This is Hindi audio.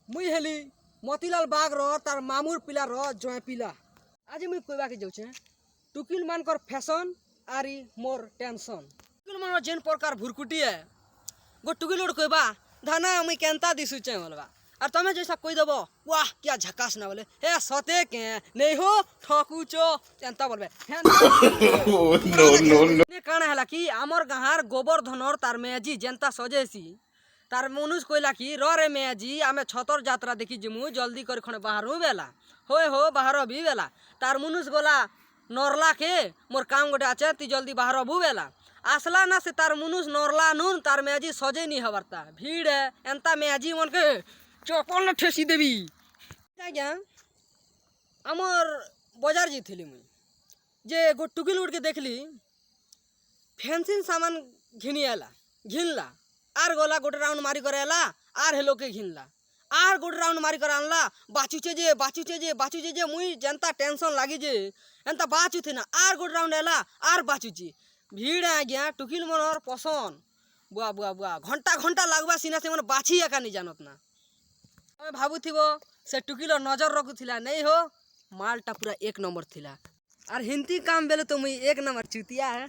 मुई हेली मोतीलाल बाग रो तार मामूर पिला रो जय पिला। आज मुई कहबा के जाउछे टुकिल मानकर फैशन आरी मोर टेंशन। टुकिल मान जेन प्रकार भुरकुटी है गो टुकिल लोड कहबा धाना मुई केनता दिसुचे बोलबा और तमे जैसा कोई दबो वाह क्या झकास ना बोले हे सते के नहीं हो ठकुचो एंता बोलबे नो नो नो ने काना हला कि हमर गहार गोवर्धनर तार मेजी जेंता सजेसी तार मनुष कहला कि रे मेजी आमे छतर यात्रा देखी जिमु जल्दी कर खणे बाहरु बेला होय हो बाहर भी बेला तार मनुष गोला नरला के मोर काम गोटे आचे ती जल्दी बाहर अबू बेला आसला ना से तार मनुष नरला नुन तार मेजी सजे नहीं हवरता भीड़ है एंता मेजी मन के चपल न ठेसी देवी क्या आमर बाजार जीथिली मुई जे गो टुकिल उड़ के देखली फैंसी सामान घिनियाला घिनला आर गोला गोटे राउंड मारी करे आला आर हेलो के घिनला आर गोटे राउंड मारी करे आनला बाचुचे जे मुई जनता टेंशन लागी जे एंता बाचुथे ना आर गोटे राउंड आला आर बाचुची भीड़ आ गया टुकिल मनर पसंद बुआ बुआ बुआ घंटा घंटा लागबा सीना से मन बाछी एका नहीं जानत ना तमे भाबुथिबो से टुकिल नजर रखुथिला नहीं हो मालटा पूरा एक नंबर थिला आर हिंती काम बेले तो मुई एक नंबर चुतिया है।